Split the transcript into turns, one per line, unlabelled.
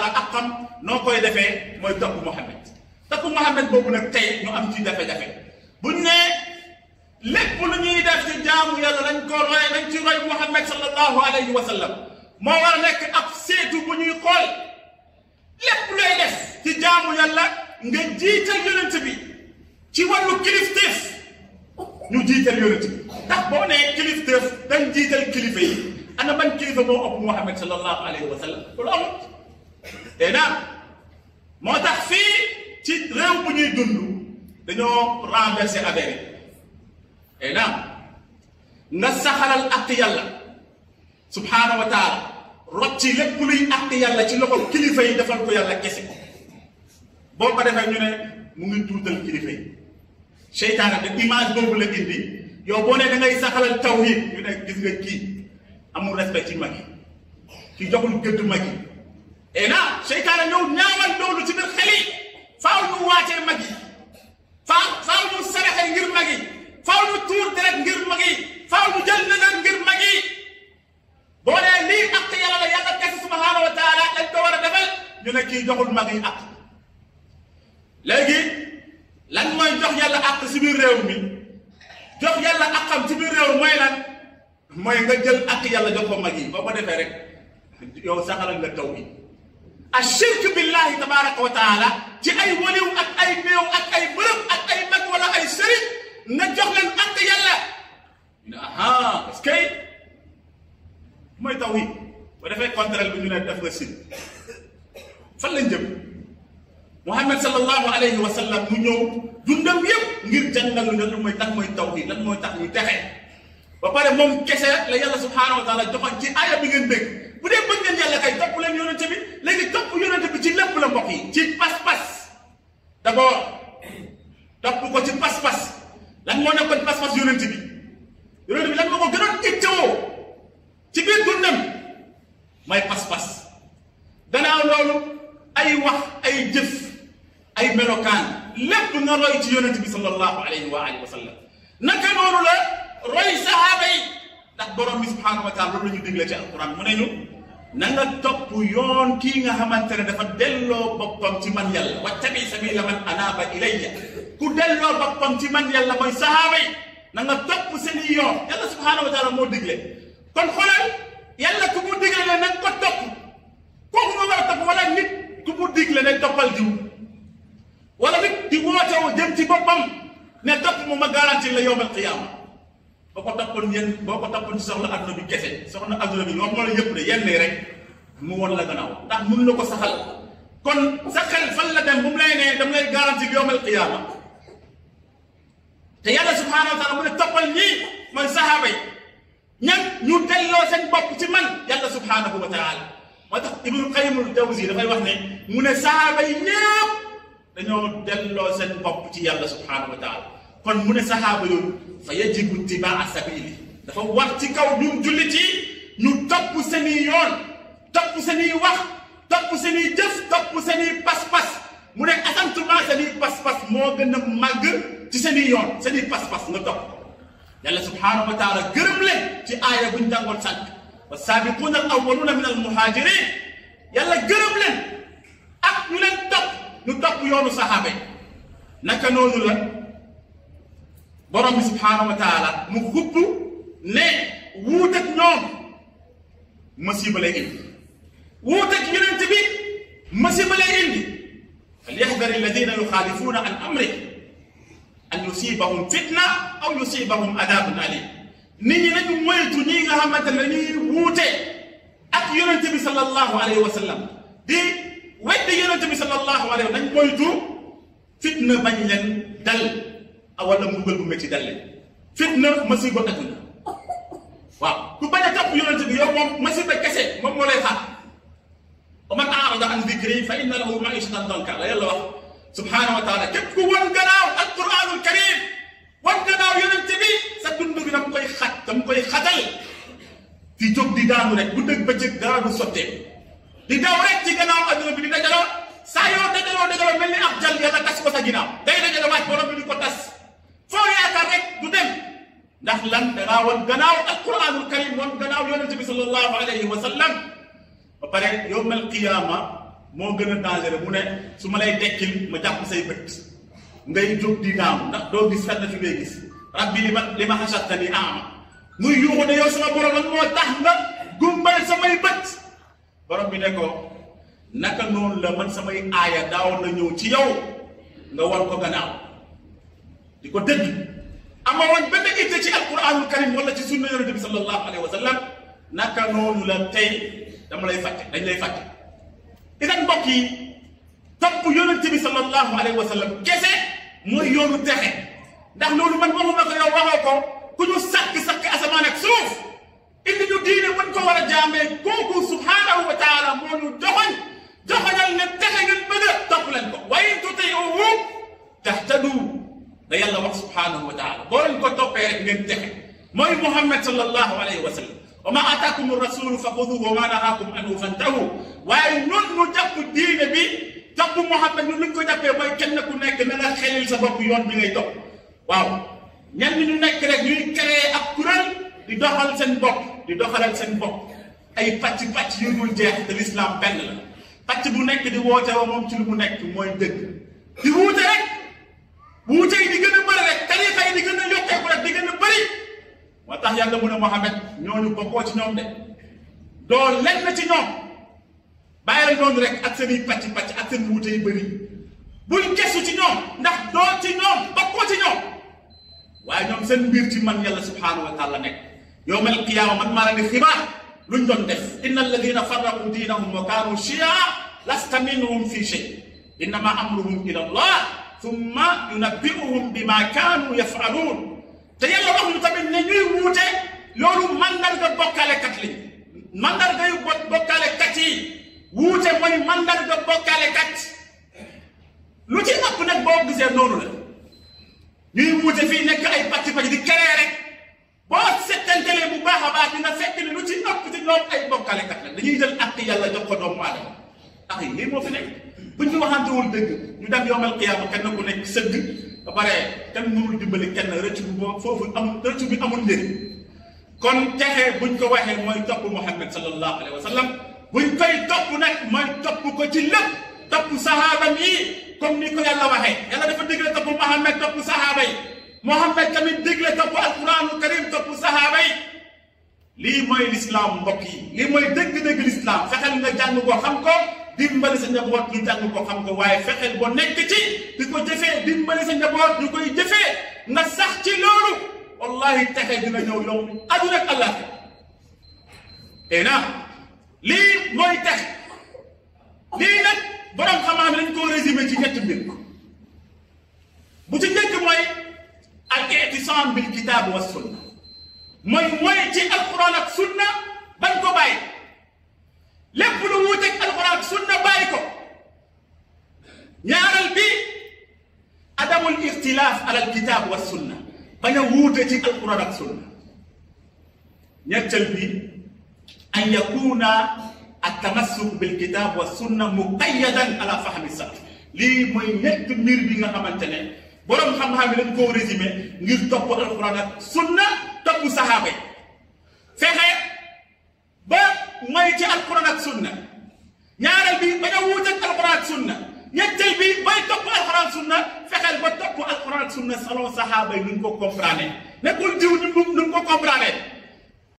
taala akam noo koy defee mooy topp Muhammad topp Muhammad boobu nag tey ñu am ci jafe-jafe buñ ne lépp lu ñuy def ci jaamu yàlla dañ ko roy dañ ci roy Muhammad sallallahu alayhi wa sallam moo war a nekk ab seetu bu ñuy xool lépp looy def ci jaamu yàlla nga jiital yonent bi ci wàllu kilifteef ñu jiital yonent bi ndax boo nee kilifteef dañ jiital kilifa yi ana ban kilifa moo ëpp Muhammad sallallahu alayhi wa sallam loolu amut te naam moo tax fii ci réew bu ñuy dund dañoo renverser affaire yi naam nga saxalal ak yàlla subhaanahu wa taala rocci lépp luy ak yàlla ci loxo kilifa yi defal ko yàlla kese boo ko defee ñu ne mu ngi tuutal kilifa yi seytaane de image boobu la indi yow boo ne da ngay saxalal tawhid ñu ne gis nga kii amul respect ci mag yi kii joxul gëdd mag yi et là seytaane ñëw ñaawal loolu ci biir xel yi faaw ñu waatee mag yi faaw ñu saraxe ngir mag yi faaw ñu tuur deret ngir mag yi faaw ñu jël nëgër ngir mag yi boo nee lii ak yàlla la yàlla kese subhanahu wa taala dañ ko war a defal ñu ne kii joxul mag yi ak léegi lan mooy jox yàlla ak ci biir réew mi jox yàlla akam ci biir réew mooy lan mooy nga jël ak yàlla jox ko mag yi boo ko defee rek yow saxalal nga taw bi ashirk billahi tabaraka wa taala ci ay waliw ak ay néew ak ay bërëb ak ay mag wala ay sëriñ nga jox leen ak yàlla ñu ne aha est-ce que mooy taw yi ba defee contraire bi ñu ne def nga sin fan lañ jëm Muhammad sallallahu alayhi wa sallam mu ñëw dundam yëpp ngir jàngal lu lan mooy tax mooy tawhid lan mooy tax ñu texe ba pare moom kese la yàlla subhanahu wa taala joxoon ci aaya bi ngeen dégg bu dee bëgg ngeen yàlla kay topp leen yonente bi léegi topp yonente bi ci lépp la mbokk yi ci pas-pas d'abord topp ko ci pas-pas lan moo nekkoon pas-pas yonente bi lan moo ko gënoon ittewoo ci biir dundam may pas-pas gannaaw loolu ay wax ay jëf ay melokaan lépp nga roy ci yonent bi sallallahu alayhi wa alihi wa sallam naka noonu la roy sahaaba yi ndax borom bi subhanahu wa taala loolu la ñu digle ci alquran mu ne ñu na nga topp yoon kii nga xamante ne dafa delloo boppam ci man yàlla wattabi sabila man anaaba ilayya ku delloo boppam ci man yàlla mooy sahaaba yi na nga topp seen i yoon yàlla subhanahu wa taala moo digle kon xoolal yàlla ku mu digle ne na nga ko topp kooku nga war a topp wala nit ku mu digle ne toppal jiw wala nit di woote woo jëm ci boppam ne topp mu ma garanti la yowmal qiyaama boo ko toppoon ci soxla adduna bi kese soxla adduna bi wax ma la yëpp de yenn rek mu won la gannaaw ndax mun la ko saxal kon sa xel fan la dem bu mu lay ne dam lay garanti yowmal qiyaama te yàlla subhaanahu wa taala mu ne toppal ñii mooy sahaaba yi ñan ñu delloo seen bopp ci man yàlla subhaanahu wa taala moo tax Ibnu Qayyim al-Jawzi dafay wax ne mu ne sahaaba yi ñëpp dañoo delloo seen bopp ci yàlla subhanahu wa taala kon mu ne sahaaba yooyu fa yajibu ittibaa sabili dafa war ci kaw ñun jullit yi ñu topp seeni yoon topp seeni wax topp seeni jëf topp seeni pas-pas mu ne asantuma seeni pas-pas moo gën a màgg ci seeni yoon seeni pas-pas nga topp yàlla subhanahu wa taala gërëm leen ci aaya buñ jàngoon sànq wa saabiquuna al awwaluuna min al muhajirin yàlla gërëm leen ak ñu leen topp ñu topp yoonu saxaaba yi naka noonu la borom bi subhaanahu wa taala mu xupp ne wuuteeg ñoom masiba lay indi wuuteeg yonent bi masiba lay indi falyahdar alladina yuxaalifuuna an amri an yusibahum fitna aw yusibahum adabun alim nit ñi nañu moytu ñii nga xamante ne dañuy wuute ak yonent bi sallallahu alayhi wa sallam di weddi yonent bi sallallahu alayhi wa sallam nañ moytu fitna bañ leen dal wala mbugal bu métti dal leen fitna masiba adduna waaw ku bañ a topp yonent bi yow moom masiba kese moom moo lay xaar wa man a'rada an dhikri fa inna lahu ma'ishatan danka la yàlla wax subhanahu wa taala képp ku wan gannaaw alquranul karim wan gannaaw yonent bi sa dund bi dam koy xat dam koy xatal di jóg di daanu rek bu dëgg bëccëg dara du sottee di daw rek ci gannaaw adduna bi di dajaloo saa yoo dajaloo mel ni ab jal yàlla tas ko sa ginnaaw day dajale waaj borom bi di ko tas foo yaakaar rek du dem ndax lan dangaa wan gannaaw alquranul karim wan gannaaw yonent bi sallallahu alayhi wa sallam ba pare yowmal qiyaama moo gën a dangereux mu ne su ma lay dekkil ma jàpp say bët ngay jóg di naaw ndax doo gis fenn fi ngay gis rabbi li ma hashartani a'ma muy yuuxu ne yow sama borom lan moo tax nga gumbal samay bët borom bi ne ko naka noonu la man samay aaya daawoon na ñëw ci yow nga war ko gannaaw di ko dëgg ama woon benn itte ci alquranul karim wala ci sunna yonente bi sallallahu alayhi wa sallam naka noonu la tey dama lay fàtte dañ lay fàtte itam mbokk yi topp yonente bi sallallahu alayhi wa sallam kese mooy yoonu texe ndax loolu man waxuma ko yow waxoo ko ku ñu sakk asamaan ak suuf indi ñu diine buñ ko war a jaamee kooku subhanahu wa taala moo ñu joxoñal ne texe ngeen bëgg a topp leen ko wa in tuti'uhu tahtadu da yàlla wax subhanahu wa taala boo leen ko toppee rek ngeen texe mooy Muhammad sallallahu alayhi wa sallam wa ma ataakum rasulu fa xuduhu wa ma nahaakum anhu fantahu waaye ñun ñu jàpp diine bi topp Muhammad ñun luñ ko jàppee mooy kenn ku nekk na nga xelil sa bopp yoon bi ngay topp waaw ñenn ñu nekk rek ñuy créer ak kuréel di doxal seen bopp di doxalal seen bopp ay pàcc yu dul jeex te l'islam benn la pàcc bu nekk di woote wa moom ci lu mu nekk mooy dëgg di wuute rek wuute yi di gën a bëri rek tarixa yi di gën a yokkeeku rek di gën a bëri moo tax yàlla mu ne Muhammad ñooñu bokkoo ci ñoom de doo lenn ci ñoom bàyyi la noonu rek ak seen i pàcc ak seen wuute yi bëri bul gesu ci ñoom ndax doo ci ñoom bokkoo ci ñoom waaye ñoom seen mbir ci man yàlla subhanahu wa taala nekk yawmal qiyaama man maa leen di xibaar luñ doon def inna alladina farraqu diinahum wa kaanu shia lasta minhum fi shay innama amruhum ila allah thumma yunabbi'uhum bima kaanu yaf'aluun te yàlla wax ñu tamit ne ñuy wuute loolu mandarga bokkaalekat lañ mandarga yu bokkaalekat yi wuute mooy mandarga bokkaalekat lu ci ëpp nag boo gisee noonu la ñuy wuute fii nekk ay pàcc di keree rek boo settantelee bu baax a baax dina fekk ne lu ci ëpp ci ñoom ay bokkaalekat la dañuy jël àq yàlla jox ko doomu aadama ak yi lii moo fi nekk buñ ñu waxantewul dëgg ñu dem yowmal qiyaama kenn ku nekk sëgg ba pare kenn mënul dimbali kenn rëcc bu foofu amul rëcc bi amul njëriñ kon texe buñ ko waxee mooy topp Muhammad sallallahu alayhi wa sallam buñ koy topp nag mooy topp ko ci lépp topp sahaabam yi comme ni ko yàlla waxee yàlla dafa digle topp Muhammad topp sahaaba yi Muhammad tamit digle topp alquranul karim topp sahaaba yi lii mooy l'islam mbokk yi lii mooy dëgg-dëgg l'islam fexeel nga jàng ko xam ko dimbali sa njaboot ñu jàng ko xam ko waaye fexeel boo nekk ci di ko jëfee dimbali sa njaboot ñu koy jëfee nga sax ci loolu wallahi texe dina ñëw yow aduna ak allah lii mooy texe lii nag borom xam-xam dañ koo résumé ci ñetti mbir bu ci njëkk mooy al-i'tisaam bil kitaab wa sunna mooy ci alquran ak sunna bañ ko bàyyi lépp lu wuuteeg alquran ak sunna bàyyi ko ñaareel bi adamul ixtilaaf ala alkitaab wa sunna bañ a wuute ci alquran ak sunna ñetteel bi an yakuna التمسك بالكتاب والسنة مقيدا على فهم السلف لي موي نيت مير بيغا خامتاني بوروم خام-xam lañ ko résumé ngir topp alquran ak sunna topp sahaaba yi fexe ba mooy ci alquran ak sunna ñaareel bi bañ a wuute ak alquran ak sunna ñetteel bi bay topp alquran ak sunna fexeel ba topp alquran ak sunna salon sahaaba yi ñu ko comprendre nekkul diw